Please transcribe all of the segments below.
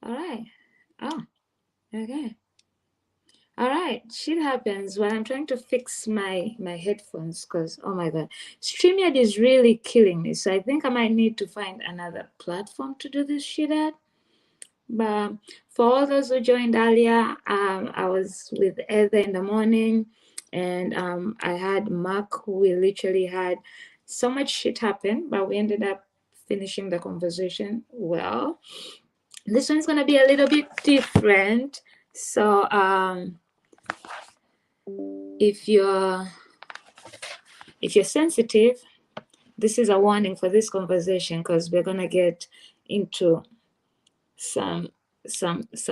All right. Oh, okay. All right. Shit happens when I'm trying to fix my headphones because oh my god, StreamYard is really killing me. So I think I might need to find another platform to do this shit at. But for all those who joined earlier, I was with Heather in the morning, and I had Mark, who we literally had so much shit happen, but we ended up finishing the conversation well. This one's gonna be a little bit different. So if you're sensitive, this is a warning for this conversation because we're gonna get into some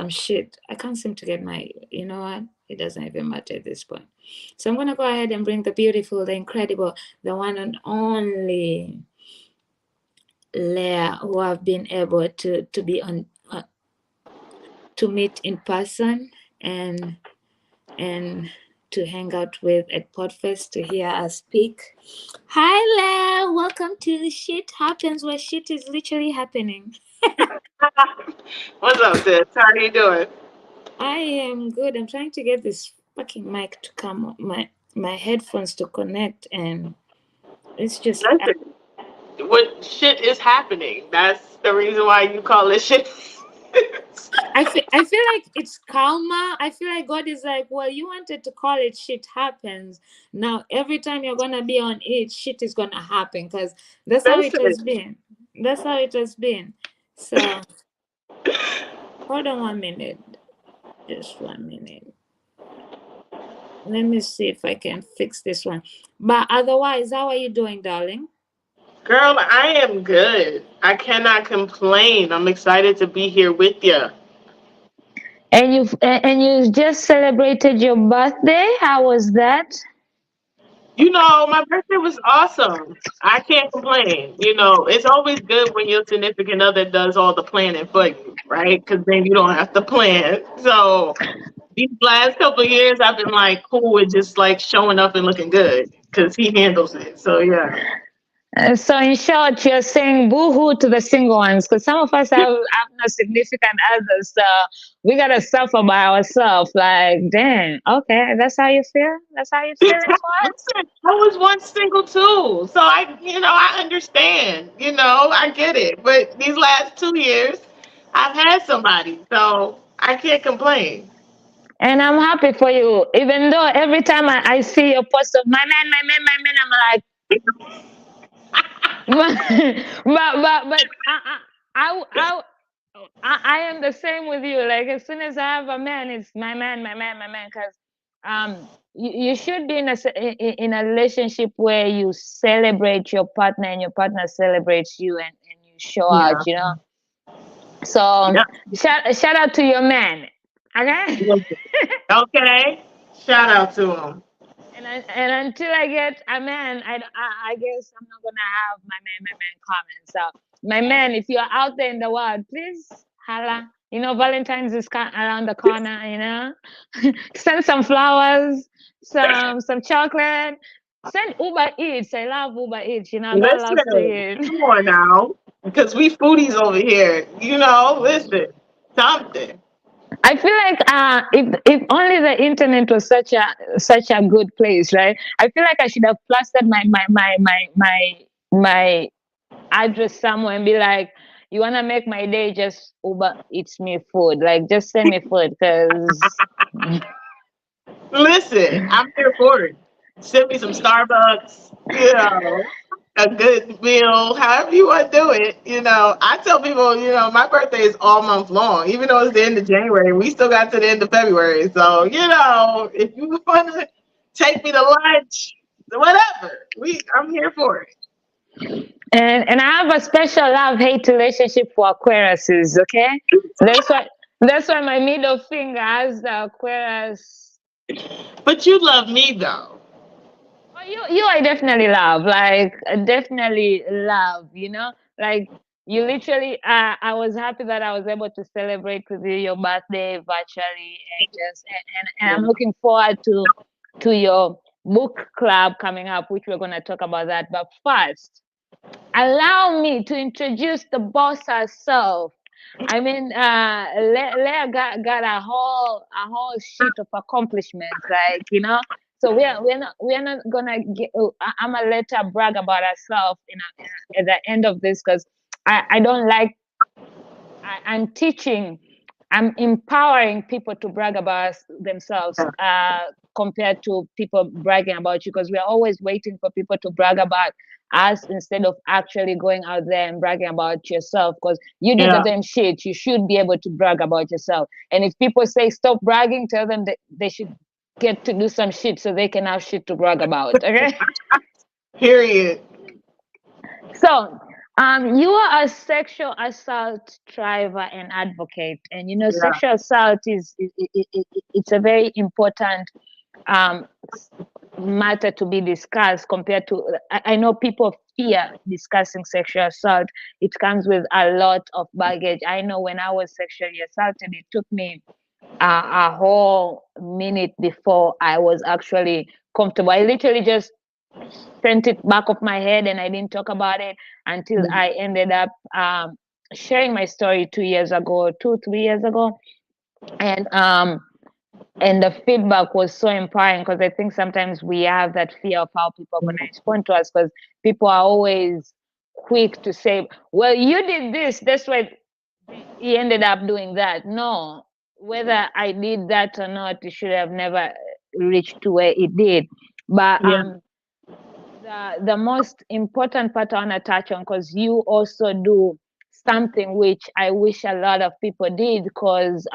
shit. I can't seem to get my, you know what? It doesn't even matter at this point. So I'm gonna go ahead and bring the beautiful, the incredible, the one and only Leah, who have been able to be on to meet in person and to hang out with at Podfest to hear us speak. Hi Leah, welcome to Shit Happens, where shit is literally happening. What's up, sis? How are you doing? I am good. I'm trying to get this fucking mic to come up, my headphones to connect, and it's just Listen, what shit is happening? That's the reason why you call it shit. I feel like it's karma. I feel like God is like, well, you wanted to call it shit happens. Now every time you're gonna be on it, shit is gonna happen because that's how it Listen, has been. That's how it has been. So hold on 1 minute. Just 1 minute. Let me see if I can fix this one. But otherwise, how are you doing, darling? girl, I am good. I cannot complain. I'm excited to be here with you. And you just celebrated your birthday. How was that? My birthday was awesome. I can't complain. It's always good when your significant other does all the planning for you, right? Because then you don't have to plan. So these last couple of years, I've been like cool with just like showing up and looking good because he handles it. So yeah. So, in short, you're saying boo-hoo to the single ones because some of us have no significant others. So we gotta suffer by ourselves. Like, damn, okay, that's how you feel. That's how you feel it for us. Listen, I was once single too, so I understand. I get it. But these last 2 years, I've had somebody, so I can't complain. And I'm happy for you. Even though every time I see your post of my man, I'm like, but I am the same with you. Like as soon as I have a man, it's my man. Because you should be in a relationship where you celebrate your partner and your partner celebrates you, and you show out. Yeah. So Yeah. shout out to your man, okay? Okay. Shout out to him. And until I get a man, I guess I'm not gonna have my man comment. So my man, if you're out there in the world, please holla. Valentine's is around the corner. Send some flowers, some chocolate. Send Uber Eats. I love Uber Eats. God loves to Listen, eat. come on now, because we foodies over here. Listen, something. I feel like if only the internet was such a good place, right? I feel like I should have plastered my address somewhere and be like, you wanna make my day? Just Uber eats me food. Like just send me food because Listen, I'm here for it. Send me some Starbucks, a good meal, however you want to do it. I tell people, my birthday is all month long, even though it's the end of January. We still got to the end of February. So, if you want to take me to lunch, whatever, I'm here for it. and I have a special love hate relationship for Aquariuses. Okay, that's why my middle finger has the Aquarius. But you love me, though. Oh, you I definitely love. Like I definitely love. Like you literally. I was happy that I was able to celebrate with you your birthday virtually, and I'm looking forward to your book club coming up, which we're gonna talk about that. But first, allow me to introduce the boss herself. I mean, Leah got a whole sheet of accomplishments, like, you know. So we're not gonna get. I'm gonna let her brag about herself at the end of this, because I don't like. I'm teaching. I'm empowering people to brag about themselves, compared to people bragging about you, because we're always waiting for people to brag about us instead of actually going out there and bragging about yourself, because you did the Yeah. damn shit. You should be able to brag about yourself. And if people say stop bragging, tell them that they should get to do some shit so they can have shit to brag about. Okay. Period. So, you are a sexual assault driver and advocate, and you know, Yeah. sexual assault it's a very important um, matter to be discussed compared to. I know people fear discussing sexual assault. It comes with a lot of baggage. I know when I was sexually assaulted, it took me a whole minute before I was actually comfortable. I literally just sent it back of my head and I didn't talk about it until I ended up sharing my story 2 years ago, 3 years ago. And the feedback was so empowering, because I think sometimes we have that fear of how people are going to respond to us, because people are always quick to say, well, you did this, that's why he ended up doing that. No, whether I did that or not, it should have never reached to where it did. But Yeah. the most important part I want to touch on, because you also do something which I wish a lot of people did, because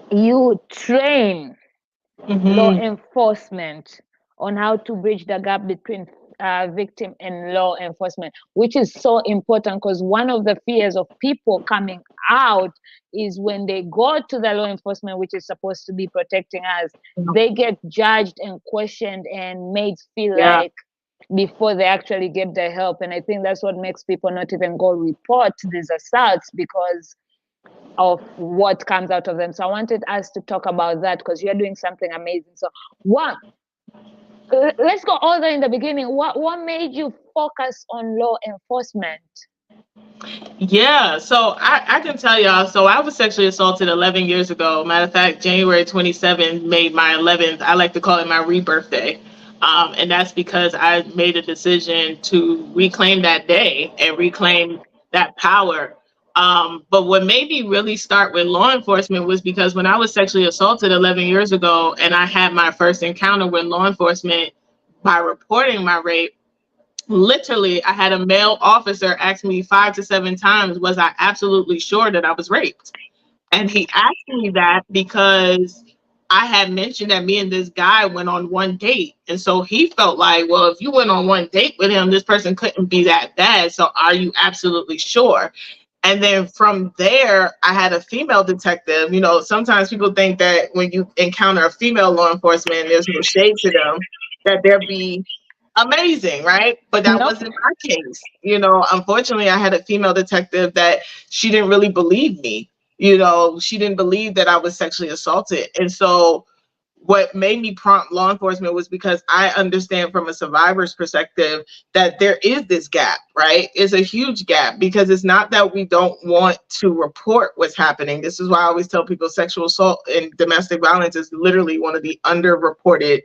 you train law Mm-hmm. enforcement on how to bridge the gap between victim and law enforcement, which is so important, because one of the fears of people coming out is when they go to the law enforcement, which is supposed to be protecting us, they get judged and questioned and made feel Yeah. like before they actually get the help. And I think that's what makes people not even go report these assaults, because of what comes out of them. So I wanted us to talk about that, because you're doing something amazing. So let's go all the way in the beginning. What made you focus on law enforcement? Yeah, so I can tell y'all. So I was sexually assaulted 11 years ago. Matter of fact, January 27th made my 11th. I like to call it my rebirth day. And that's because I made a decision to reclaim that day and reclaim that power. But what made me really start with law enforcement was because when I was sexually assaulted 11 years ago and I had my first encounter with law enforcement by reporting my rape, literally I had a male officer ask me 5 to 7 times, was I absolutely sure that I was raped? And he asked me that because I had mentioned that me and this guy went on one date. And so he felt like, well, if you went on one date with him, this person couldn't be that bad. So are you absolutely sure? And then from there, I had a female detective. You know, sometimes people think that when you encounter a female law enforcement, there's no shade to them, that they'll be amazing, right? But that Nope. wasn't my case. You know, unfortunately, I had a female detective that she didn't really believe me. You know, she didn't believe that I was sexually assaulted. And so what made me prompt law enforcement was because I understand from a survivor's perspective that there is this gap, right? It's a huge gap, because it's not that we don't want to report what's happening. This is why I always tell people sexual assault and domestic violence is literally one of the underreported,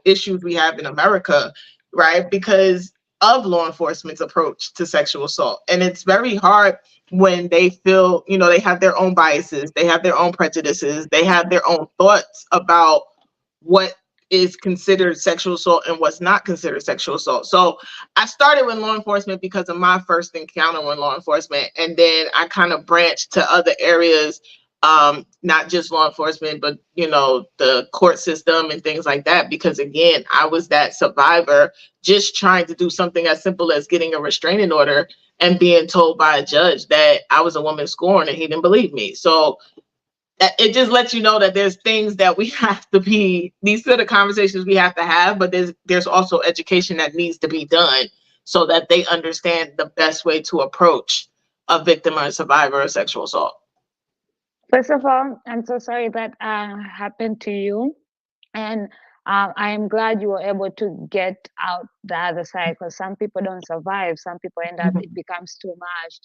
issues we have in America, right? Because of law enforcement's approach to sexual assault. And it's very hard when they feel, they have their own biases, they have their own prejudices, they have their own thoughts about what is considered sexual assault and what's not considered sexual assault. So I started with law enforcement because of my first encounter with law enforcement. And then I kind of branched to other areas, not just law enforcement, but, the court system and things like that. Because again, I was that survivor just trying to do something as simple as getting a restraining order and being told by a judge that I was a woman scorned and he didn't believe me. So it just lets you know that there's things that we have to be, these are the conversations we have to have, but there's also education that needs to be done so that they understand the best way to approach a victim or a survivor of sexual assault. First of all, I'm so sorry that happened to you. And I am glad you were able to get out the other side, because some people don't survive. Some people end up, it becomes too much.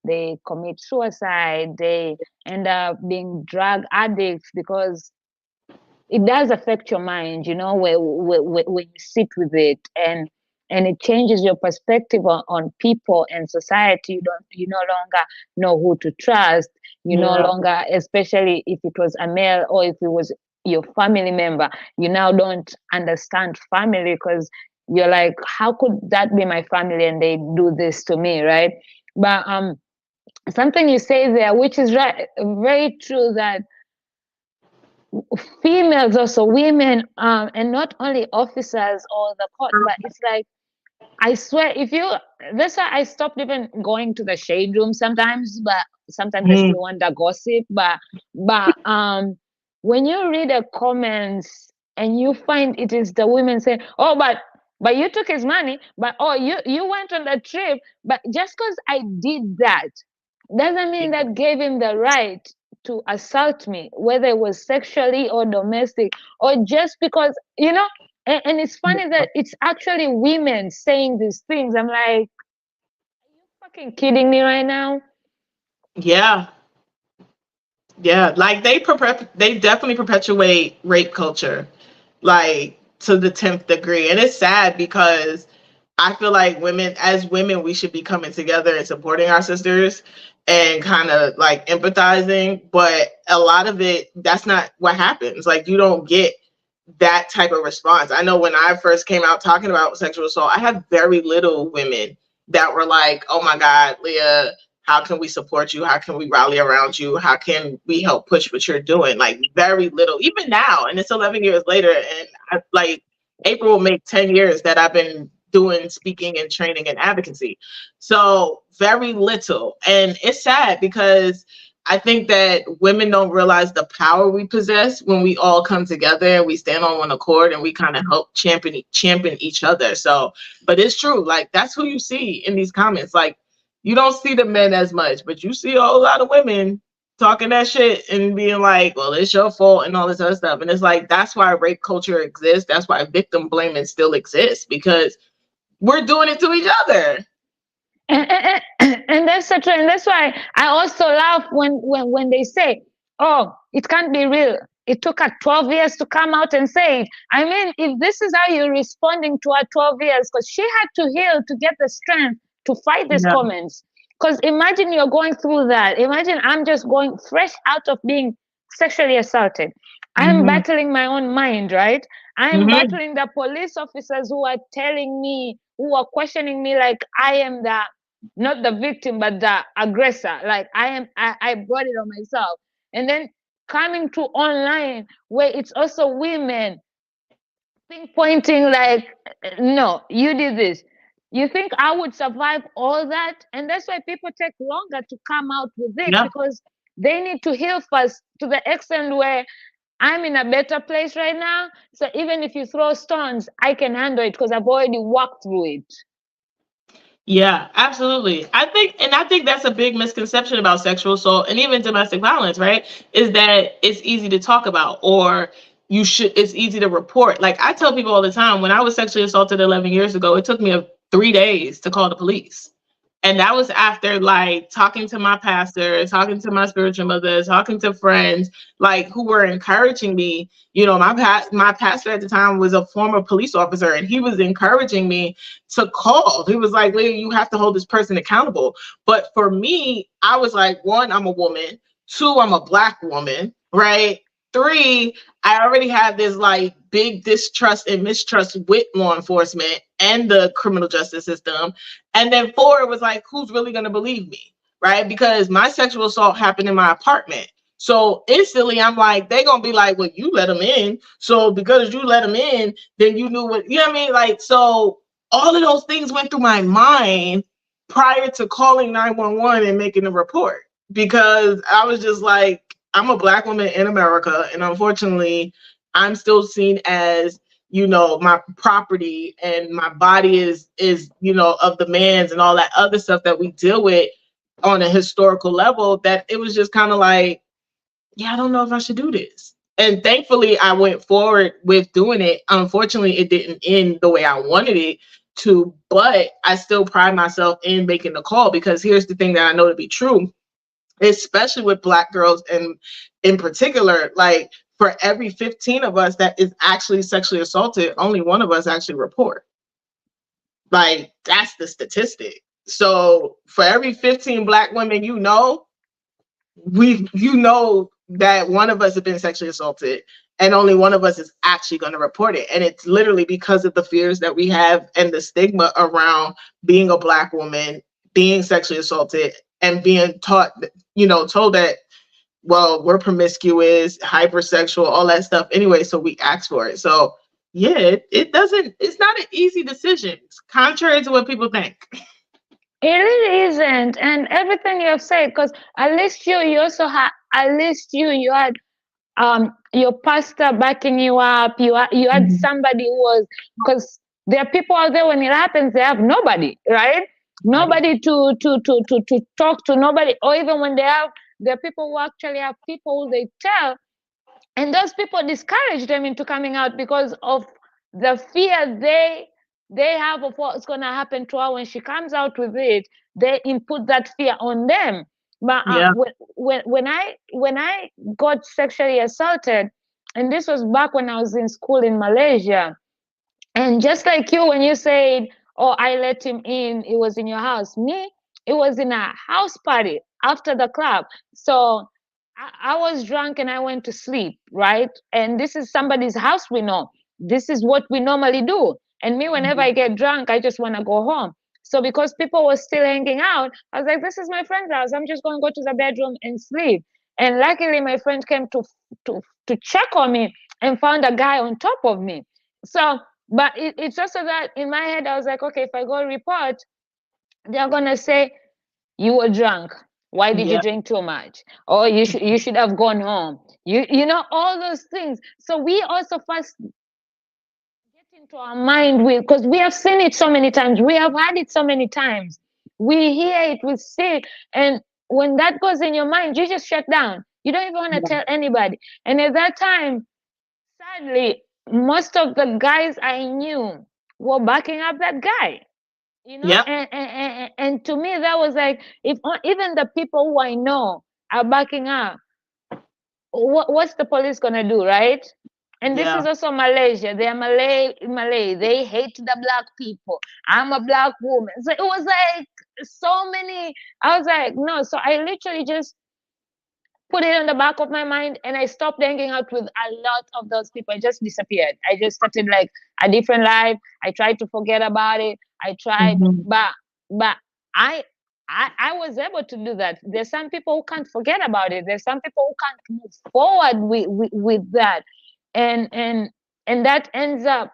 They commit suicide. They end up being drug addicts, because it does affect your mind, you know, when you sit with it, and it changes your perspective on people and society. You no longer know who to trust. You no Yeah. longer, especially if it was a male or if it was your family member, you now don't understand family, because you're like, how could that be my family and they do this to me, right? But something you say there, which is right, very true, that females, also women, and not only officers or the court, but it's like, I swear, if you, that's why I stopped even going to the shade room sometimes, but sometimes I Mm. still want the gossip. But when you read the comments and you find it is the women saying, oh, but you took his money, but oh, you went on the trip, but just because I did that doesn't mean that gave him the right to assault me, whether it was sexually or domestic, or just because, you know. And it's funny that it's actually women saying these things. I'm like, are you fucking kidding me right now? Yeah. Yeah, like they definitely perpetuate rape culture, like to the 10th degree. And it's sad because I feel like as women, we should be coming together and supporting our sisters and kind of like empathizing. But a lot of it, that's not what happens. Like, you don't get that type of response. I know when I first came out talking about sexual assault, I had very little women that were like, oh my God, Leah, how can we support you? How can we rally around you? How can we help push what you're doing? Like, very little, even now. And it's 11 years later. And like, April will make 10 years that I've been doing speaking and training and advocacy. So very little. And it's sad because I think that women don't realize the power we possess when we all come together and we stand on one accord and we kind of help champion each other. So, but it's true. Like, that's who you see in these comments. Like, you don't see the men as much, but you see a whole lot of women talking that shit and being like, well, it's your fault and all this other stuff. And it's like, that's why rape culture exists. That's why victim blaming still exists, because we're doing it to each other. And that's so true. And that's why I also laugh when they say, oh, it can't be real. It took her 12 years to come out and say it. I mean, if this is how you're responding to her 12 years, because she had to heal to get the strength to fight these Yeah. comments. Because imagine you're going through that. Imagine I'm just going fresh out of being sexually assaulted. I'm battling my own mind, right? I'm battling the police officers who are telling me, who are questioning me like I am the, not the victim, but the aggressor. Like I brought it on myself. And then coming to online where it's also women pinpointing like, no, you did this. You think I would survive all that? And that's why people take longer to come out with it, Yeah. because they need to heal first, to the extent where I'm in a better place right now. So even if you throw stones, I can handle it because I've already walked through it. Yeah, absolutely. I think that's a big misconception about sexual assault and even domestic violence, right? Is that it's easy to talk about, or it's easy to report. Like, I tell people all the time, when I was sexually assaulted 11 years ago, it took me 3 days to call the police. And that was after like talking to my pastor, talking to my spiritual mother, talking to friends, like, who were encouraging me. You know, my pastor at the time was a former police officer, and he was encouraging me to call. He was like, Leah, you have to hold this person accountable. But for me, I was like, one, I'm a woman. Two, I'm a Black woman, right? Three, I already have this like big distrust and mistrust with law enforcement and the criminal justice system. And then four, it was like, who's really going to believe me, right? Because my sexual assault happened in my apartment. So instantly I'm like, they're going to be like, well, you let them in. So because you let them in, then you knew what, you know what I mean? Like, so all of those things went through my mind prior to calling 911 and making a report, because I was just like, I'm a Black woman in America, and unfortunately, I'm still seen as, you know, my property, and my body is you know, of the man's, and all that other stuff that we deal with on a historical level, that it was just kind of like, yeah, I don't know if I should do this. And thankfully I went forward with doing it. Unfortunately, it didn't end the way I wanted it to, but I still pride myself in making the call, because here's the thing that I know to be true, especially with Black girls, and in particular, like for every 15 of us that is actually sexually assaulted, only one of us actually report. Like, that's the statistic. So for every 15 Black women, you know that one of us has been sexually assaulted, and only one of us is actually going to report it. And it's literally because of the fears that we have and the stigma around being a Black woman, being sexually assaulted, and being taught, told that, well, we're promiscuous, hypersexual, all that stuff anyway, so we ask for it. So yeah, it's not an easy decision, contrary to what people think. It really isn't. And everything you have said, because at least you also had, you had your pastor backing you up. You had somebody who was, because there are people out there, when it happens, they have nobody, right? Nobody to talk to, nobody, or even when there are people who actually have people who they tell, and those people discourage them into coming out because of the fear they have of what's going to happen to her when she comes out with it. They input that fear on them. But when I got sexually assaulted, and this was back when I was in school in Malaysia, and just like you, when you said, oh, I let him in, it was in your house. Me, it was in a house party after the club. So I was drunk and I went to sleep, right? And this is somebody's house, we know. This is what we normally do. And me, whenever I get drunk, I just want to go home. So because people were still hanging out, I was like, this is my friend's house. I'm just going to go to the bedroom and sleep. And luckily, my friend came to check on me and found a guy on top of me. So, but it's also that in my head, I was like, okay, if I go report, they're going to say, you were drunk. Why did you drink too much? Or you should have gone home. You know, all those things. So we also first get into our mind with, because we have seen it so many times. We have had it so many times. We hear it, we see it. And when that goes in your mind, you just shut down. You don't even want to tell anybody. And at that time, sadly, most of the guys I knew were backing up that guy. And to me, that was like, if even the people who I know are backing up, what's the police gonna do, right? And this is also Malaysia. They are Malay. They hate the Black people. I'm a Black woman. So it was like so many. I was like, no. So I literally just put it on the back of my mind, and I stopped hanging out with a lot of those people. I just disappeared. I just started like a different life. I tried to forget about it. I tried, but I was able to do that. There's some people who can't forget about it. There's some people who can't move forward with that, and that ends up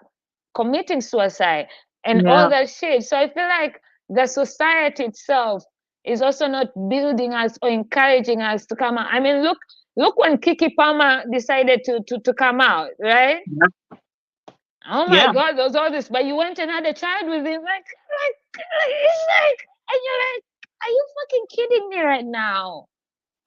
committing suicide and all that shit. So I feel like the society itself is also not building us or encouraging us to come out. I mean, look when Kiki Palmer decided to come out, right? Oh my God, there's all this, but you went and had a child with him, like it's like, and you're like, are you fucking kidding me right now?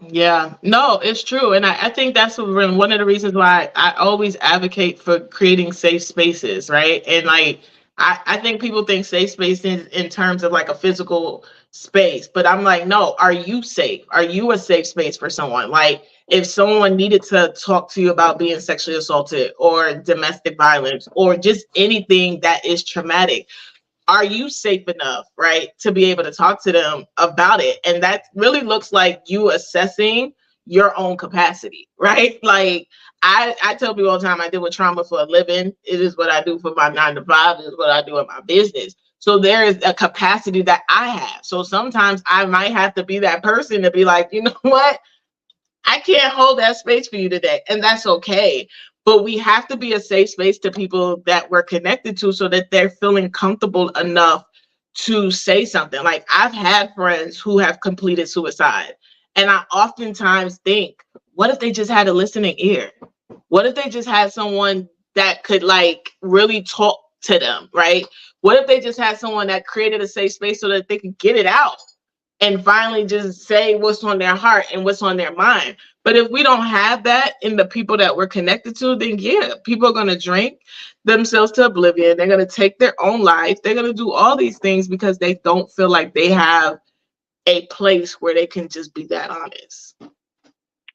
Yeah, no, it's true. And I think that's one of the reasons why I always advocate for creating safe spaces, right? And like, I think people think safe spaces in terms of like a physical space, but I'm like, no, are you safe? Are you a safe space for someone? Like, if someone needed to talk to you about being sexually assaulted or domestic violence or just anything that is traumatic, are you safe enough, right, to be able to talk to them about it? And that really looks like you assessing your own capacity, right? Like, I tell people all the time, I deal with trauma for a living. It is what I do for my 9 to 5. It is what I do in my business. So there is a capacity that I have. So sometimes I might have to be that person to be like, you know what? I can't hold that space for you today. And that's okay. But we have to be a safe space to people that we're connected to so that they're feeling comfortable enough to say something. Like, I've had friends who have completed suicide. And I oftentimes think, what if they just had a listening ear? What if they just had someone that could like really talk to them, right? What if they just had someone that created a safe space so that they could get it out and finally just say what's on their heart and what's on their mind? But if we don't have that in the people that we're connected to, then yeah, people are going to drink themselves to oblivion. They're going to take their own life. They're going to do all these things because they don't feel like they have a place where they can just be that honest.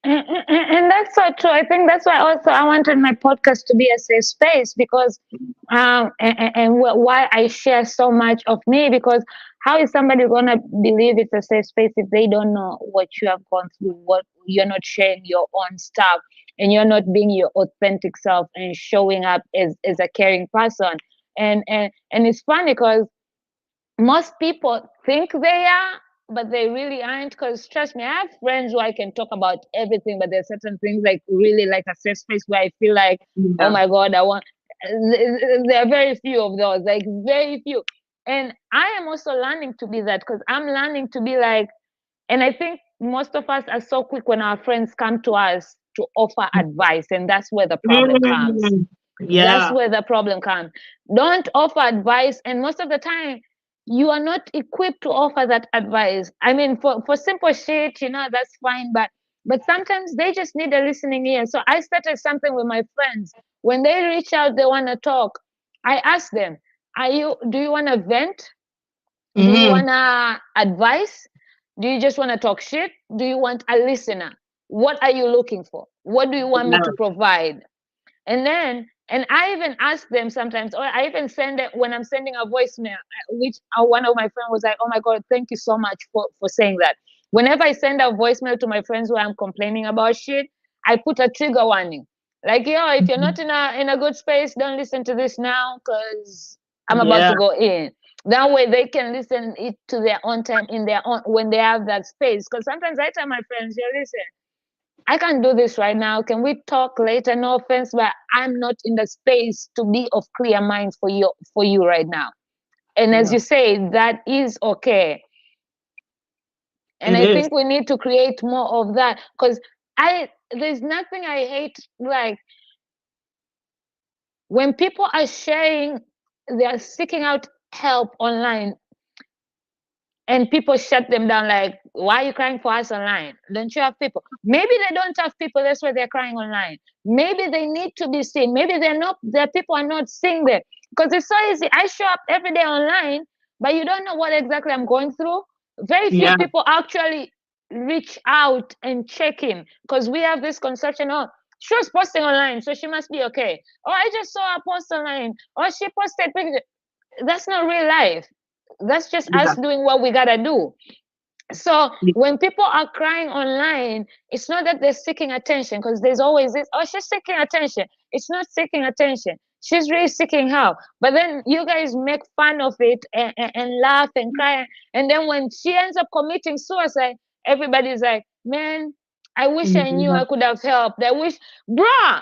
And that's so true. I think that's why also I wanted my podcast to be a safe space, because and why I share so much of me, because how is somebody gonna believe it's a safe space if they don't know what you have gone through, what you're not sharing your own stuff, and you're not being your authentic self and showing up as a caring person. And it's funny because most people think they are, but they really aren't. Because trust me, I have friends who I can talk about everything, but there's certain things like really like a safe space where I feel like, oh my God, I want. There are very few of those, like very few. And I am also learning to be that, because I'm learning to be like, and I think most of us are so quick when our friends come to us to offer advice, and that's where the problem comes. Yeah. That's where the problem comes. Don't offer advice, and most of the time, you are not equipped to offer that advice. I mean, for simple shit, that's fine, but sometimes they just need a listening ear. So I started something with my friends. When they reach out, they want to talk. I ask them, do you want to vent? Do you want to advice? Do you just want to talk shit? Do you want a listener? What are you looking for? What do you want me to provide? And I even ask them sometimes, or I even send it when I'm sending a voicemail, which one of my friends was like, oh my God, thank you so much for saying that. Whenever I send a voicemail to my friends where I'm complaining about shit, I put a trigger warning. Like, if you're not in a good space, don't listen to this now, because I'm about to go in. That way they can listen it to their own time, in their own, when they have that space. Because sometimes I tell my friends, listen, I can't do this right now. Can we talk later? No offense, but I'm not in the space to be of clear mind for you right now. And as you say, that is okay. And I think we need to create more of that, because there's nothing I hate like when people are sharing, they are seeking out help online, and people shut them down, like, why are you crying for us online? Don't you have people? Maybe they don't have people, that's why they're crying online. Maybe they need to be seen. Maybe their people are not seeing them. Because it's so easy. I show up every day online, but you don't know what exactly I'm going through. Very few people actually reach out and check in, because we have this conception, oh, she was posting online, so she must be okay. Oh, I just saw a post online. Oh, she posted pictures. That's not real life. That's just us doing what we gotta do. So when people are crying online, it's not that they're seeking attention, because there's always this, oh, she's seeking attention. It's not seeking attention. She's really seeking help. But then you guys make fun of it and laugh and cry. And then when she ends up committing suicide, everybody's like, man, I wish I knew I could have helped. I wish, bruh,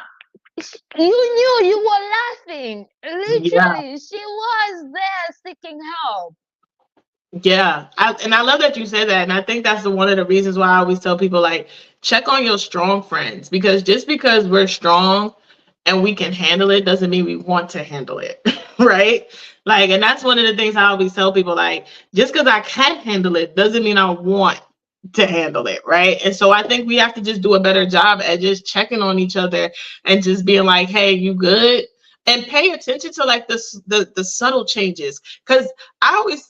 you knew, you were laughing. Literally, she was there seeking help. Yeah, I love that you said that, and I think that's one of the reasons why I always tell people, like, check on your strong friends, because just because we're strong and we can handle it doesn't mean we want to handle it, right? Like, and that's one of the things I always tell people, like, just because I can handle it doesn't mean I want to handle it, right? And so I think we have to just do a better job at just checking on each other and just being like, hey, you good? And pay attention to like the subtle changes. Because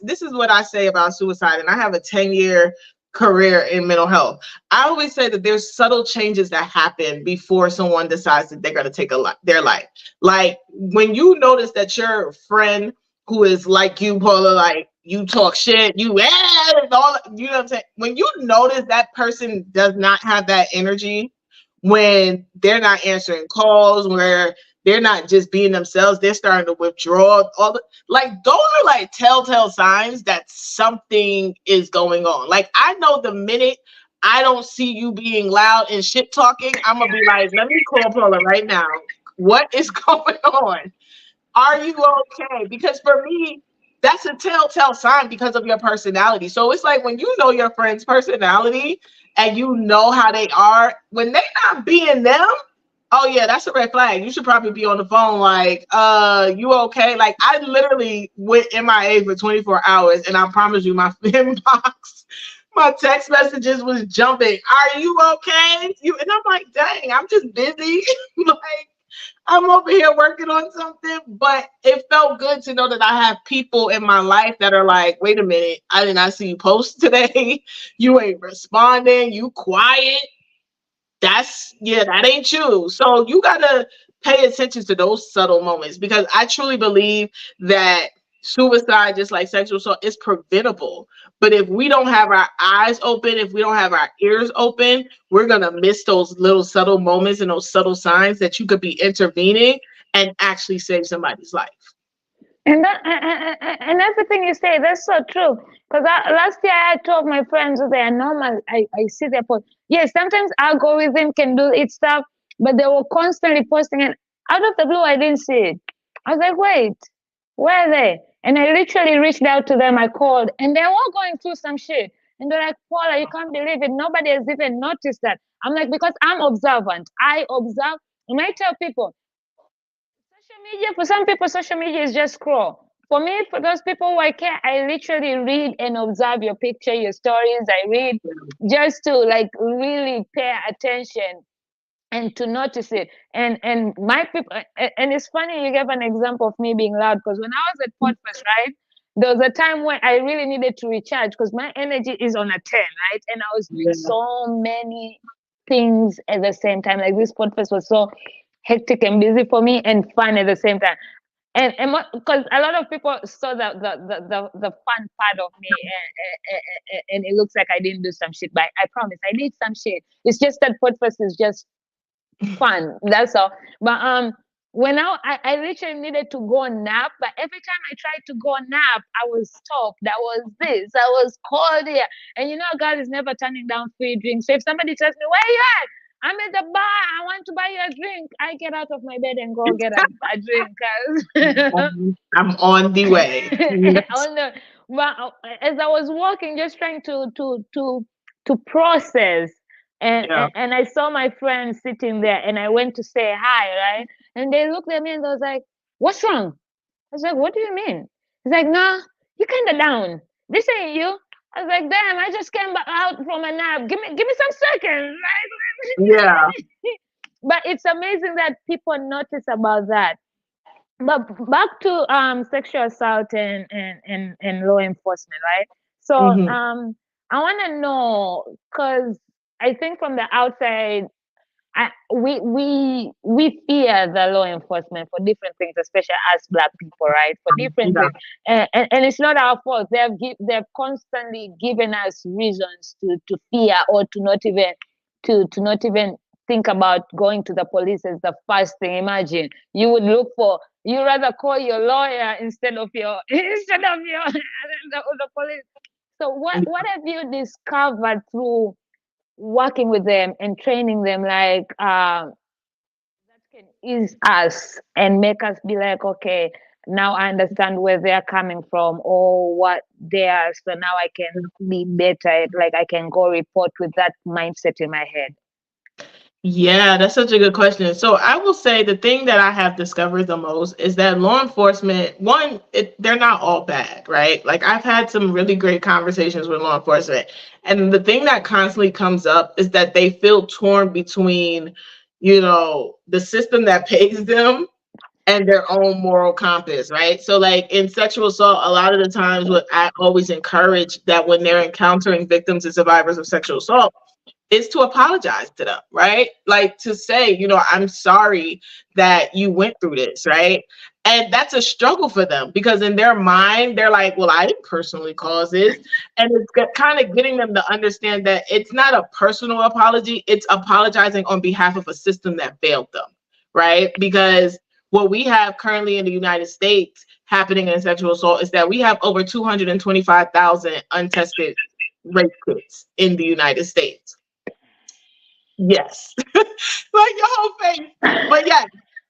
this is what I say about suicide, and I have a 10-year career in mental health. I always say that there's subtle changes that happen before someone decides that they're going to take their life. Like when you notice that your friend who is like you, Paula, like you talk shit, you and all, you know what I'm saying? When you notice that person does not have that energy, when they're not answering calls, where they're not just being themselves, they're starting to withdraw. Like those are like telltale signs that something is going on. Like I know the minute I don't see you being loud and shit talking, I'm gonna be like, let me call Paula right now. What is going on? Are you okay? Because for me, that's a telltale sign because of your personality. So it's like when you know your friend's personality and you know how they are, when they're not being them, oh yeah, that's a red flag. You should probably be on the phone like, you okay? Like I literally went MIA for 24 hours, and I promise you my inbox My text messages was jumping. Are you okay? And I'm like, dang, I'm just busy. Like, I'm over here working on something, but it felt good to know that I have people in my life that are like, wait a minute, I did not see you post today. You ain't responding. You quiet. That ain't you. So you gotta pay attention to those subtle moments, because I truly believe that suicide, just like sexual assault, is preventable. But if we don't have our eyes open, if we don't have our ears open, we're gonna miss those little subtle moments and those subtle signs that you could be intervening and actually save somebody's life. And and everything you say, that's so true. Because last year I had two of my friends who they are normal. I see their post. Yes, sometimes algorithm can do its stuff, but they were constantly posting it. Out of the blue, I didn't see it. I was like, wait, where are they? And I literally reached out to them. I called, and they're all going through some shit. And they're like, Paula, you can't believe it. Nobody has even noticed that. I'm like, because I'm observant. I observe. And I tell people, social media, for some people, social media is just scroll. For me, for those people who I care, I literally read and observe your picture, your stories. I read just to like really pay attention and to notice it. And my people, and it's funny you gave an example of me being loud, because when I was at Podfest, right, there was a time when I really needed to recharge because my energy is on a 10, right? And I was doing so many things at the same time. Like this Podfest was so hectic and busy for me and fun at the same time. And because a lot of people saw the fun part of me, and it looks like I didn't do some shit, but I promise I did some shit. It's just that Podfest is just fun. That's all. But when I literally needed to go nap, but every time I tried to go nap, I was stopped. That was this. I was called here. And you know, God is never turning down free drinks. So if somebody tells me, where you at? I'm at the bar. I want to buy you a drink. I get out of my bed and go get a drink. I'm on the way. But as I was walking, just trying to process, and I saw my friend sitting there, and I went to say hi, right? And they looked at me and they was like, "What's wrong?" I was like, "What do you mean?" He's like, "Nah, you kind of down. This ain't you." I was like, "Damn, I just came back out from a nap. Give me some seconds." Yeah. But it's amazing that people notice about that. But back to sexual assault and law enforcement, right? So I want to know, because I think from the outside, we fear the law enforcement for different things, especially as Black people, right? For different things, and it's not our fault. They've constantly given us reasons to fear, or to not even think about going to the police as the first thing. Imagine you rather call your lawyer instead of the police. So what have you discovered through working with them and training them, like that can ease us and make us be like, okay, now I understand where they're coming from or what they are, so now I can be better, like I can go report with that mindset in my head? Yeah, that's such a good question. So I will say the thing that I have discovered the most is that law enforcement, they're not all bad, right? Like I've had some really great conversations with law enforcement. And the thing that constantly comes up is that they feel torn between, the system that pays them and their own moral compass, right? So like in sexual assault, a lot of the times what I always encourage that when they're encountering victims and survivors of sexual assault, is to apologize to them, right? Like to say, I'm sorry that you went through this, right? And that's a struggle for them because in their mind, they're like, well, I didn't personally cause this. And it's kind of getting them to understand that it's not a personal apology. It's apologizing on behalf of a system that failed them, right? Because what we have currently in the United States happening in sexual assault is that we have over 225,000 untested rape kits in the United States. Yes. Like your whole face. But yeah,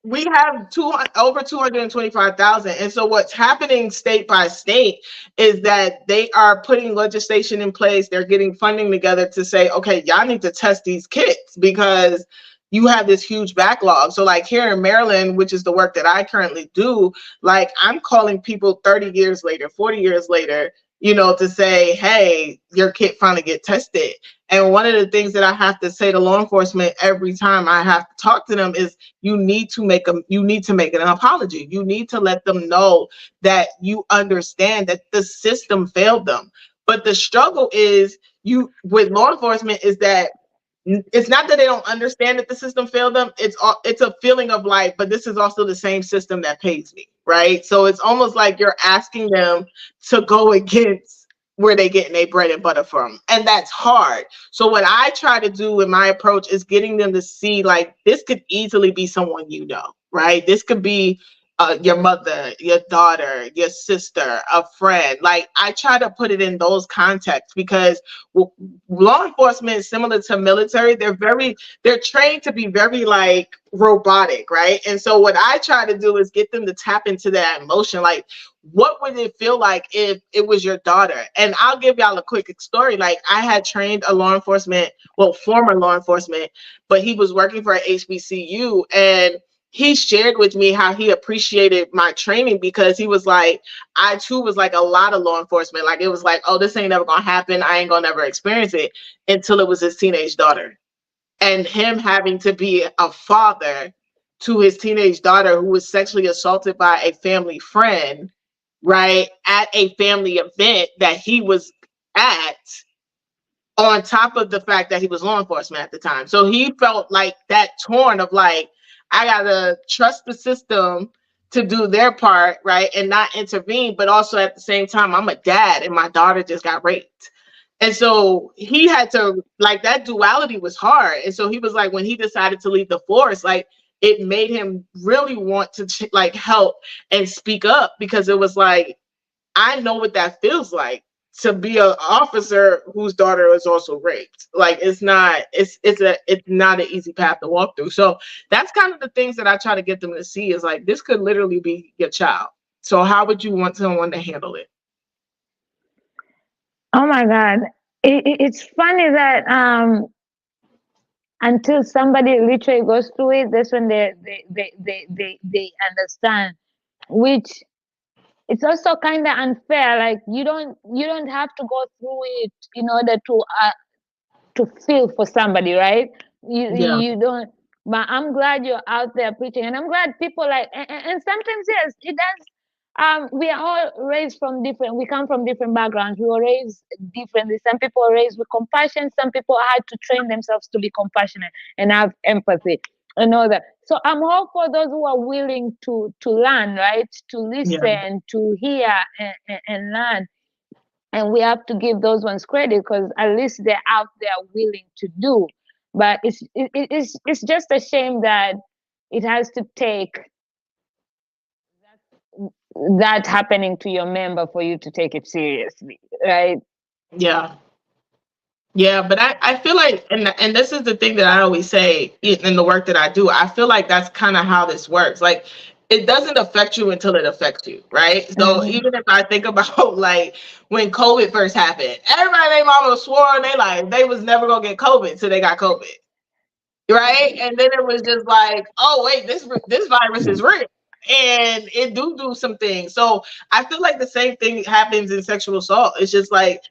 we have over 225,000. And so what's happening state by state is that they are putting legislation in place. They're getting funding together to say, okay, y'all need to test these kits because you have this huge backlog. So like here in Maryland, which is the work that I currently do, like I'm calling people 30 years later, 40 years later, to say, hey, your kid finally get tested. And one of the things that I have to say to law enforcement every time I have to talk to them is you need to make an apology. You need to let them know that you understand that the system failed them. But the struggle is with law enforcement is that it's not that they don't understand that the system failed them. It's a feeling of like, but this is also the same system that pays me, right? So it's almost like you're asking them to go against where they getting their bread and butter from, and that's hard. So what I try to do in my approach is getting them to see like this could easily be someone right? This could be your mother, your daughter, your sister, a friend. Like I try to put it in those contexts because law enforcement is similar to military. They're trained to be very like robotic, right? And so what I try to do is get them to tap into that emotion. Like, what would it feel like if it was your daughter? And I'll give y'all a quick story. Like I had trained a former law enforcement, but he was working for a HBCU, and he shared with me how he appreciated my training because he was like, I too was like a lot of law enforcement. Like it was like, oh, this ain't never gonna happen. I ain't gonna never experience it until it was his teenage daughter. And him having to be a father to his teenage daughter who was sexually assaulted by a family friend, right, at a family event that he was at, on top of the fact that he was law enforcement at the time. So he felt like that torn of like, I gotta trust the system to do their part, right, and not intervene, but also at the same time, I'm a dad and my daughter just got raped. And so he had to, like, that duality was hard. And so he was like, when he decided to leave the force, like, it made him really want to like help and speak up, because it was like, I know what that feels like to be an officer whose daughter is also raped. Like it's not an easy path to walk through. So that's kind of the things that I try to get them to see is like, this could literally be your child. So how would you want someone to handle it? Oh my God. It's funny that until somebody literally goes through it, that's when they understand, which it's also kind of unfair. Like you don't have to go through it in order to feel for somebody, right? Yeah. You don't. But I'm glad you're out there preaching, and I'm glad people like. And sometimes yes, it does. We are all raised from different. We come from different backgrounds. We were raised differently. Some people are raised with compassion. Some people had to train themselves to be compassionate and have empathy and all that. So I'm all for those who are willing to learn, right? To listen, to hear, and learn. And we have to give those ones credit because at least they're out there willing to do. But it's just a shame that it has to take that happening to your member for you to take it seriously, right? Yeah. Yeah, but I feel like, and this is the thing that I always say in the work that I do, I feel like that's kind of how this works. Like, it doesn't affect you until it affects you, right? So even if I think about like when COVID first happened, everybody and their mama swore in their life they was never gonna get COVID till they got COVID, right? And then it was just like, oh wait, this virus is real, and it do some things. So I feel like the same thing happens in sexual assault. It's just like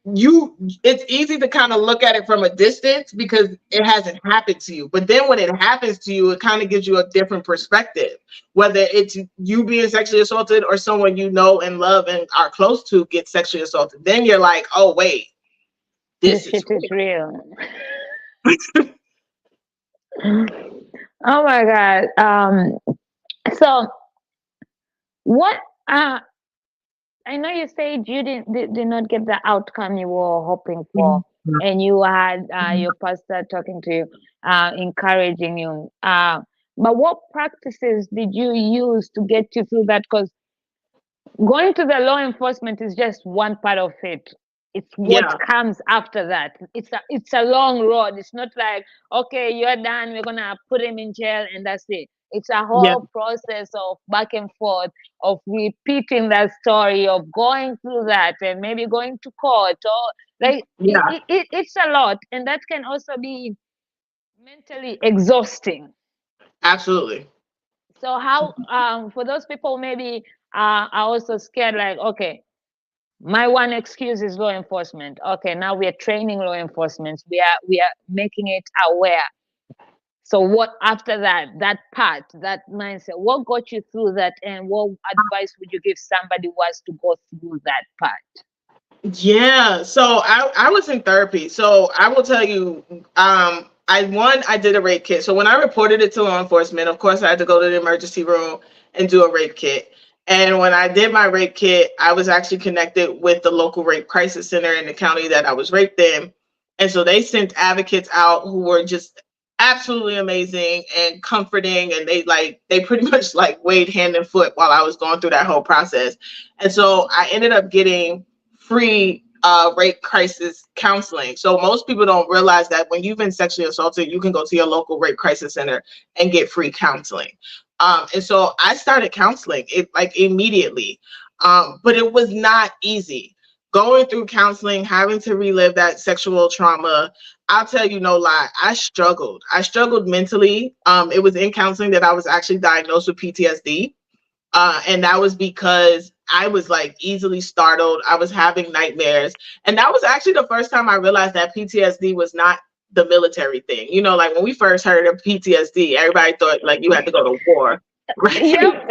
it's easy to kind of look at it from a distance because it hasn't happened to you, but then when it happens to you, it kind of gives you a different perspective, whether it's you being sexually assaulted or someone you know and love and are close to gets sexually assaulted. Then you're like, oh wait, this shit is real. Oh my God. So what I know you said you did not get the outcome you were hoping for, and you had your pastor talking to you, encouraging you. But what practices did you use to get you through that? Because going to the law enforcement is just one part of it. It's what comes after that. It's a long road. It's not like, okay, you're done, we're gonna put him in jail and that's it. It's a whole process of back and forth, of repeating that story, of going through that and maybe going to court, or like it's a lot, and that can also be mentally exhausting. Absolutely. So how for those people maybe are also scared, like, okay, My one excuse is law enforcement. Okay, now we are training law enforcement. We are making it aware. So what after that part, that mindset, what got you through that, and what advice would you give somebody who has to go through that part? Yeah, so I was in therapy. So I will tell you, I did a rape kit. So when I reported it to law enforcement, of course I had to go to the emergency room and do a rape kit. And when I did my rape kit, I was actually connected with the local rape crisis center in the county that I was raped in. And so they sent advocates out who were just absolutely amazing and comforting, and they pretty much like weighed hand and foot while I was going through that whole process. And so I ended up getting free rape crisis counseling. So most people don't realize that when you've been sexually assaulted, you can go to your local rape crisis center and get free counseling. And so I started counseling it like immediately, but it was not easy. Going through counseling, having to relive that sexual trauma, I'll tell you no lie, I struggled. I struggled mentally. It was in counseling that I was actually diagnosed with PTSD. And that was because I was like easily startled. I was having nightmares. And that was actually the first time I realized that PTSD was not the military thing. You know, like when we first heard of PTSD, everybody thought like you had to go to war. Right. Yep.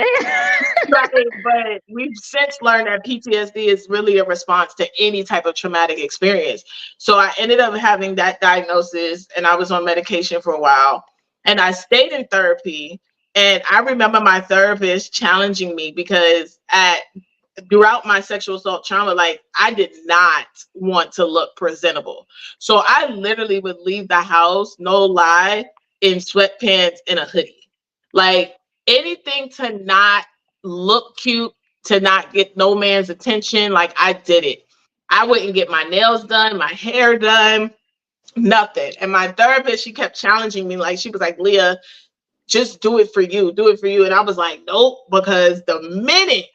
Right. But we've since learned that PTSD is really a response to any type of traumatic experience. So I ended up having that diagnosis, and I was on medication for a while. And I stayed in therapy. And I remember my therapist challenging me because throughout my sexual assault trauma, like I did not want to look presentable. So I literally would leave the house, no lie, in sweatpants and a hoodie. Like anything to not look cute, to not get no man's attention. Like I did it. I wouldn't get my nails done, my hair done, nothing. And my therapist, she kept challenging me. Like she was like, Leah, just do it for you, do it for you. And I was like, nope, because the minute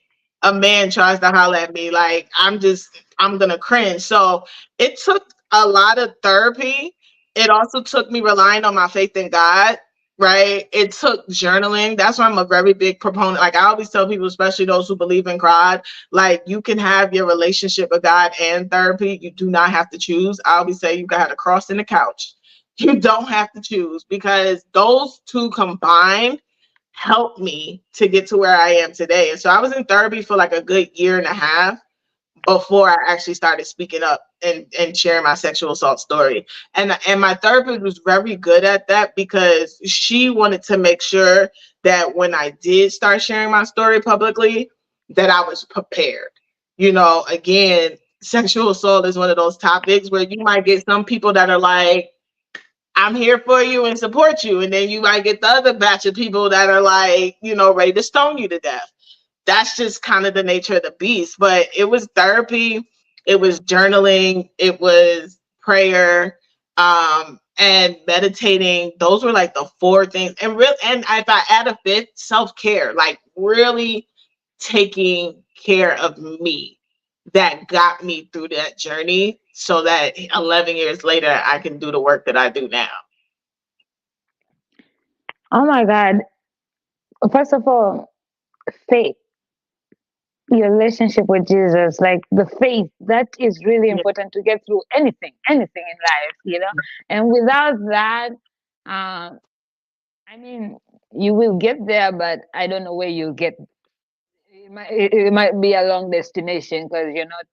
a man tries to holler at me, like I'm gonna cringe. So it took a lot of therapy. It also took me relying on my faith in God, right? It took journaling. That's why I'm a very big proponent. Like I always tell people, especially those who believe in God, like you can have your relationship with God and therapy. You do not have to choose. I always say you can have a cross in the couch. You don't have to choose, because those two combined helped me to get to where I am today. And so I was in therapy for like a good year and a half before I actually started speaking up and sharing my sexual assault story. And my therapist was very good at that, because she wanted to make sure that when I did start sharing my story publicly, that I was prepared. You know, again, sexual assault is one of those topics where you might get some people that are like, I'm here for you and support you. And then you might get the other batch of people that are like, you know, ready to stone you to death. That's just kind of the nature of the beast. But it was therapy, it was journaling, it was prayer, and meditating. Those were like the four things. And if I add a fifth, self-care, like really taking care of me, that got me through that journey, so that 11 years later I can do the work that I do now. Oh my God. First of all, faith, your relationship with Jesus, like the faith, that is really important to get through anything in life, you know. And without that, I mean, you will get there, but I don't know where you'll get. It might be a long destination, because you're not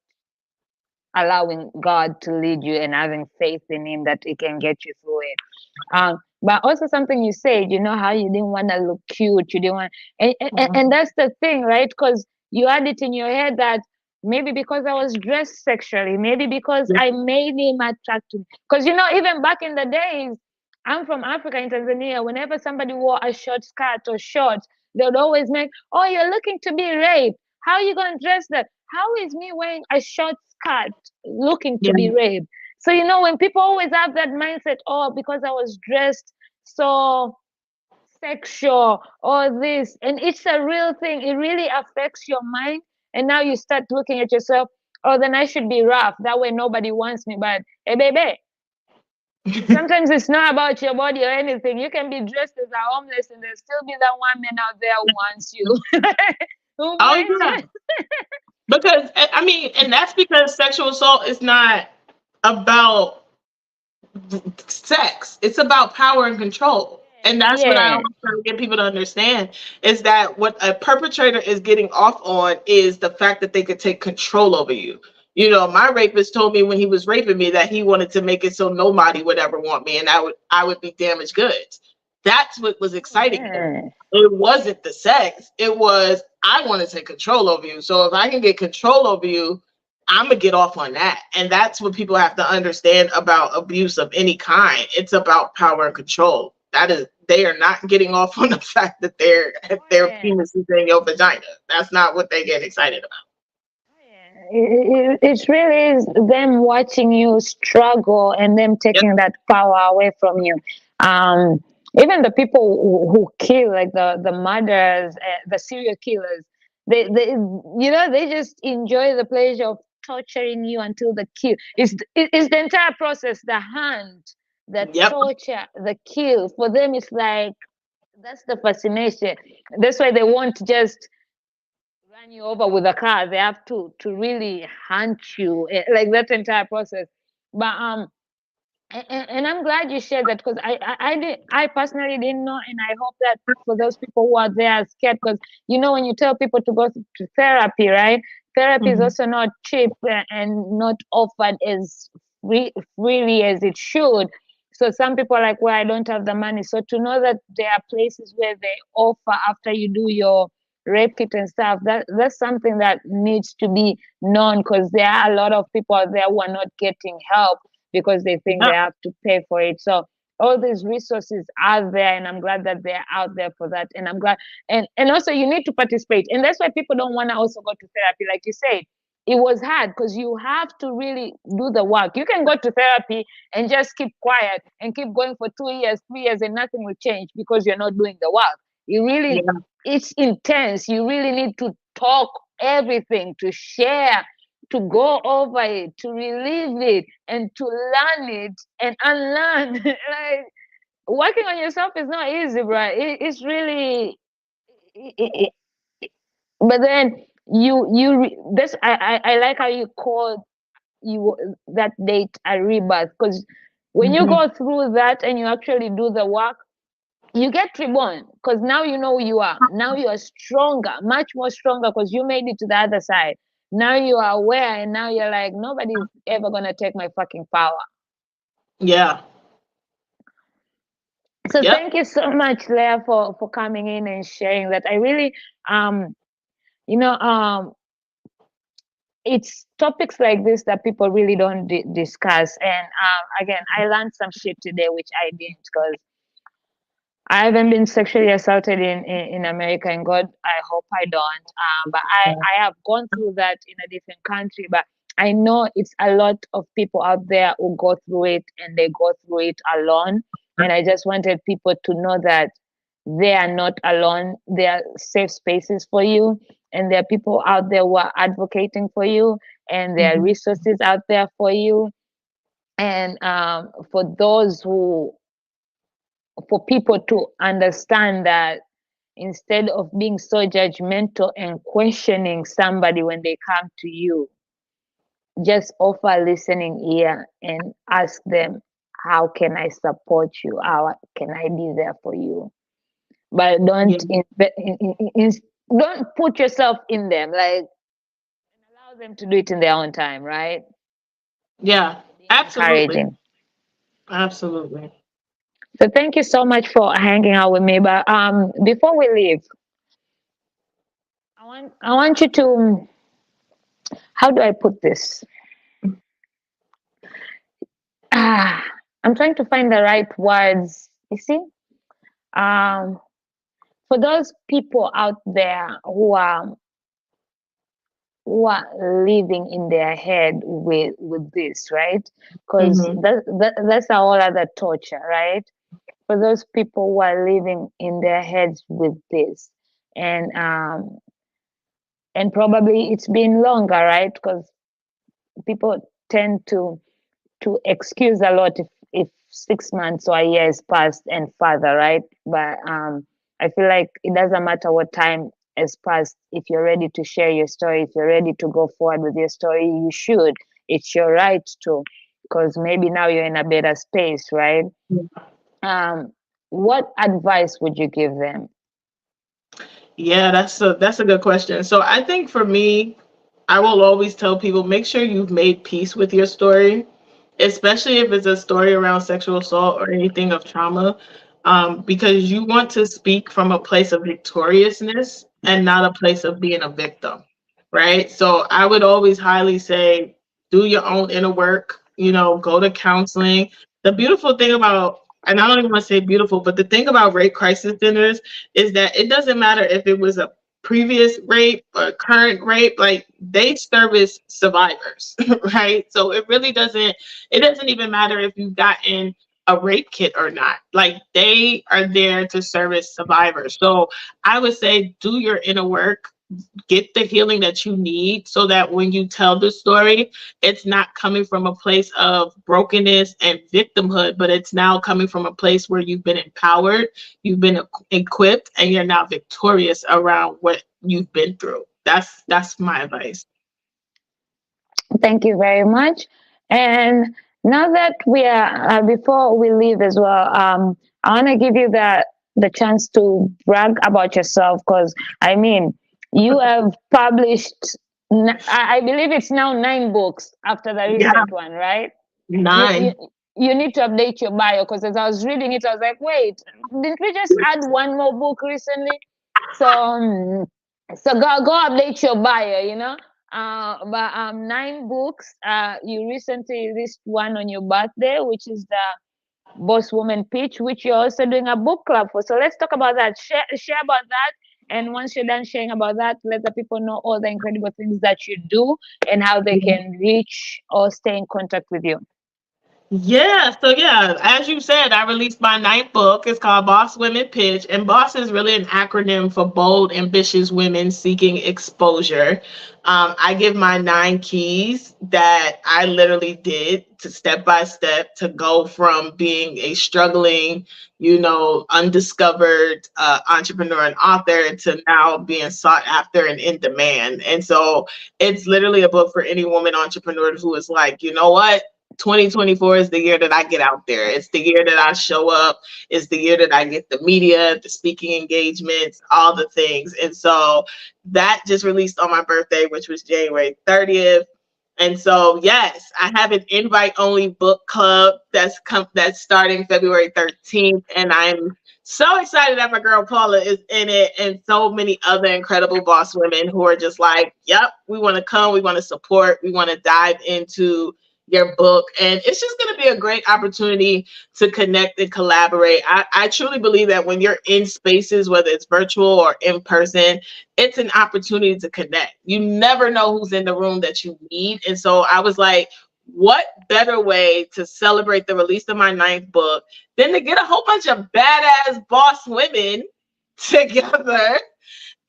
allowing God to lead you and having faith in Him that He can get you through it. But also something you said, you know, how you didn't want to look cute, you didn't want, and that's the thing, right? Because you had it in your head that maybe because I was dressed sexually, maybe because I made him attractive. Because you know, even back in the days, I'm from Africa, in Tanzania. Whenever somebody wore a short skirt or shorts, they would always make, "Oh, you're looking to be raped. How are you going to dress that? How is me wearing a short skirt looking to be raped?" So, you know, when people always have that mindset, oh, because I was dressed so sexual or this, and it's a real thing, it really affects your mind. And now you start looking at yourself, oh, then I should be rough. That way nobody wants me. But, hey, baby, sometimes it's not about your body or anything. You can be dressed as a homeless and there'll still be that one man out there who wants you. Who Oh wants yeah. you. Because I mean, and that's because sexual assault is not about sex. It's about power and control. And that's what I Yeah. always try to get people to understand is that what a perpetrator is getting off on is the fact that they could take control over you. You know, my rapist told me when he was raping me that he wanted to make it so nobody would ever want me and I would be damaged goods. That's what was exciting him. Yeah. It wasn't the sex. It was I want to take control over you. So if I can get control over you, I'm gonna get off on that. And that's what people have to understand about abuse of any kind. It's about power and control. That is, they are not getting off on the fact that their Yeah. penis is in your vagina. That's not what they get excited about. It really is them watching you struggle and them Yep. taking that power away from you. Um, Even the people who kill, like the murderers, the serial killers, they just enjoy the pleasure of torturing you until the kill. It's the entire process, the hunt, the Yep. torture, the kill. For them, it's like that's the fascination. That's why they won't just run you over with a car. They have to really hunt you, like that entire process. But and I'm glad you shared that because I personally didn't know, and I hope that for those people who are there scared, because when you tell people to go to therapy, right? Therapy is Mhm. also not cheap and not offered as freely as it should. So some people are like, well, I don't have the money. So to know that there are places where they offer after you do your rape kit and stuff, that's something that needs to be known, because there are a lot of people out there who are not getting help because they think they Yep. have to pay for it. So all these resources are there, and I'm glad that they're out there for that. And I'm glad, and also you need to participate, and that's why people don't want to also go to therapy, like you said. It was hard because you have to really do the work. You can go to therapy and just keep quiet and keep going for 2 years, 3 years, and nothing will change because you're not doing the work. You really, Yeah. it's intense. You really need to talk everything, to share, to go over it, to relive it, and to learn it and unlearn. Like working on yourself is not easy, bro. It's really. It, but then this I like how you call you that date a rebirth, because when you Mhm. go through that and you actually do the work, you get reborn, because now you know who you are. Now you are stronger, much more stronger, because you made it to the other side. Now you are aware, and now you're like, nobody's ever gonna take my fucking power. Yeah. So Yep. thank you so much, Leah, for coming in and sharing that. I really um you know it's topics like this that people really don't discuss. And again, I learned some shit today which I didn't, because I haven't been sexually assaulted in America, and God, I hope I don't. But I have gone through that in a different country. But I know it's a lot of people out there who go through it, and they go through it alone. And I just wanted people to know that they are not alone. There are safe spaces for you, and there are people out there who are advocating for you, and there are Mhm. resources out there for you. And for those who for people to understand that instead of being so judgmental and questioning somebody when they come to you, just offer a listening ear and ask them, how can I support you? How can I be there for you? But Yeah. don't put yourself in them, like, allow them to do it in their own time, right? Yeah. Being Absolutely. encouraging. Absolutely. So thank you so much for hanging out with me. But before we leave, I want you to, how do I put this? Ah, I'm trying to find the right words. You see, um, for those people out there who are living in their head with this, right? Because Mhm. that's a whole other torture, right? For those people who are living in their heads with this, and probably it's been longer, right? Because people tend to excuse a lot if 6 months or a year has passed and further, right? But I feel like it doesn't matter what time as past. If you're ready to share your story, if you're ready to go forward with your story, you should. It's your right to, because maybe now you're in a better space, right? Um, what advice would you give them? Yeah, that's a good question. So I think for me, I will always tell people, make sure you've made peace with your story, especially if it's a story around sexual assault or anything of trauma, because you want to speak from a place of victoriousness and not a place of being a victim, right? So I would always highly say, do your own inner work, go to counseling. The beautiful thing about, and I don't even want to say beautiful, but the thing about rape crisis centers is that it doesn't matter if it was a previous rape or current rape, like they service survivors, right? So it doesn't even matter if you've gotten a rape kit or not. Like they are there to service survivors. So I would say do your inner work, get the healing that you need so that when you tell the story, it's not coming from a place of brokenness and victimhood, but it's now coming from a place where you've been empowered, you've been equipped, and you're now victorious around what you've been through. That's my advice. Thank you very much. And now that we are, before we leave as well, I want to give you the chance to brag about yourself, because I mean, you have published, I believe it's now 9 books after the Yeah, recent one, right? You you 9. you need to update your bio, because as I was reading it, I was like, wait, didn't we just add one more book recently? So go update your bio, but 9 books. You recently released one on your birthday, which is the BAWSE Women Pitch, which you're also doing a book club for. So let's talk about that. Share about that. And once you're done sharing about that, let the people know all the incredible things that you do and how they can reach or stay in contact with you. Yeah, as you said, I released my 9th book. It's called BAWSE Women Pitch, and BAWSE is really an acronym for bold, ambitious women seeking exposure. I give my 9 keys that I literally did to step by step to go from being a struggling, undiscovered entrepreneur and author to now being sought after and in demand. And so it's literally a book for any woman entrepreneur who is like, you know what? 2024 is the year that I get out there. It's the year that I show up. It's the year that I get the media, the speaking engagements, all the things. And so that just released on my birthday, which was January 30th. And so, yes, I have an invite-only book club that's starting February 13th, and I'm so excited that my girl Paula is in it, and so many other incredible boss women who are just like, "Yep, we want to come, we want to support, we want to dive into your book." And it's just going to be a great opportunity to connect and collaborate. I truly believe that when you're in spaces, whether it's virtual or in person, it's an opportunity to connect. You never know who's in the room that you need. And so I was like, what better way to celebrate the release of my 9th book than to get a whole bunch of badass boss women together,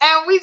and we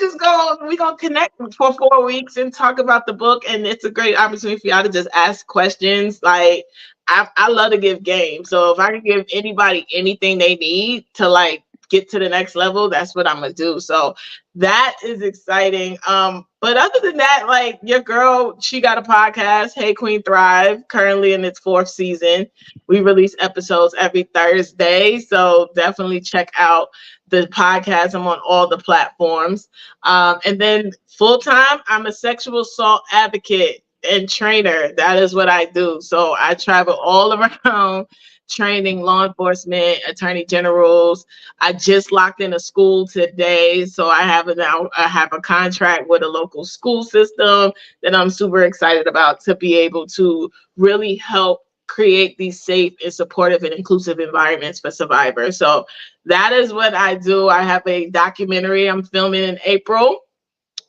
gonna connect for 4 weeks and talk about the book. And it's a great opportunity for y'all to just ask questions. Like I love to give game. So if I can give anybody anything they need to like get to the next level, that's what I'm gonna do. So that is exciting. But other than that, like your girl, she got a podcast, Hey Queen Thrive, currently in its 4th season. We release episodes every Thursday. So definitely check out the podcast. I'm on all the platforms. And then full time, I'm a sexual assault advocate and trainer. That is what I do. So I travel all around training law enforcement, attorney generals. I just locked in a school today. So I have a contract with a local school system that I'm super excited about to be able to really help create these safe and supportive and inclusive environments for survivors. So that is what I do. I have a documentary I'm filming in April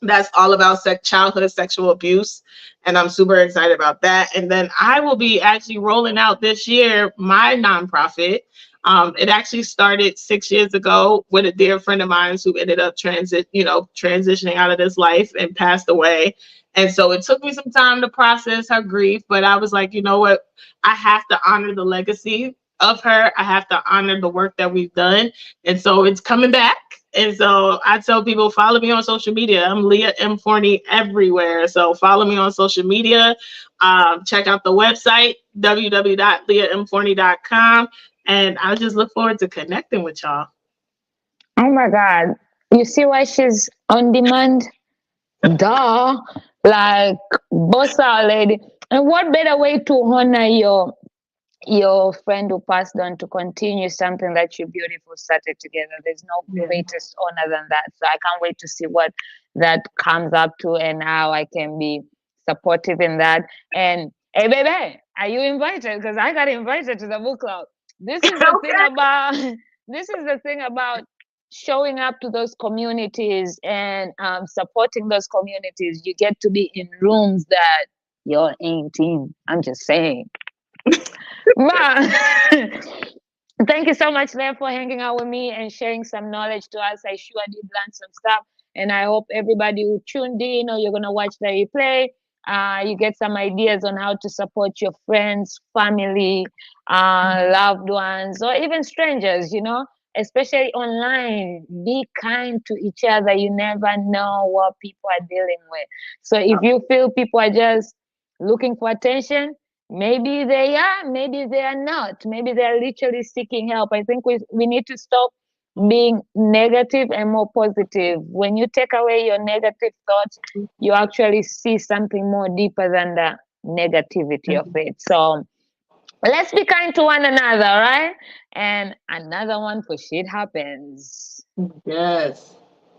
that's all about childhood sexual abuse, and I'm super excited about that. And then I will be actually rolling out this year my nonprofit. It actually started 6 years ago with a dear friend of mine who ended up transitioning out of this life and passed away. And so it took me some time to process her grief, but I was like, you know what? I have to honor the legacy of her. I have to honor the work that we've done. And so it's coming back. And so I tell people, follow me on social media. I'm Leah M. Forney everywhere. So follow me on social media. Check out the website, www.leahmforney.com. And I just look forward to connecting with y'all. Oh my God. You see why she's on demand? Duh. Like, boss our lady. And what better way to honor your friend who passed on, to continue something that you beautiful started together? There's no greatest honor than that. So I can't wait to see what that comes up to and how I can be supportive in that. And hey, baby, are you invited? Because I got invited to the book club. This is the thing about this is the thing about showing up to those communities and supporting those communities. You get to be in rooms that you're ain't in. I'm just saying. Thank you so much, Leah, for hanging out with me and sharing some knowledge to us. I sure did learn some stuff, and I hope everybody who tuned in or you're gonna watch the replay, you get some ideas on how to support your friends, family, loved ones, or even strangers. You know, especially online. Be kind to each other. You never know what people are dealing with. So if you feel people are just looking for attention, maybe they are, maybe they are not. Maybe they are literally seeking help. I think we need to stop being negative and more positive. When you take away your negative thoughts, you actually see something more deeper than the negativity of it. So let's be kind to one another, right? And another one for Shit Happens. Yes.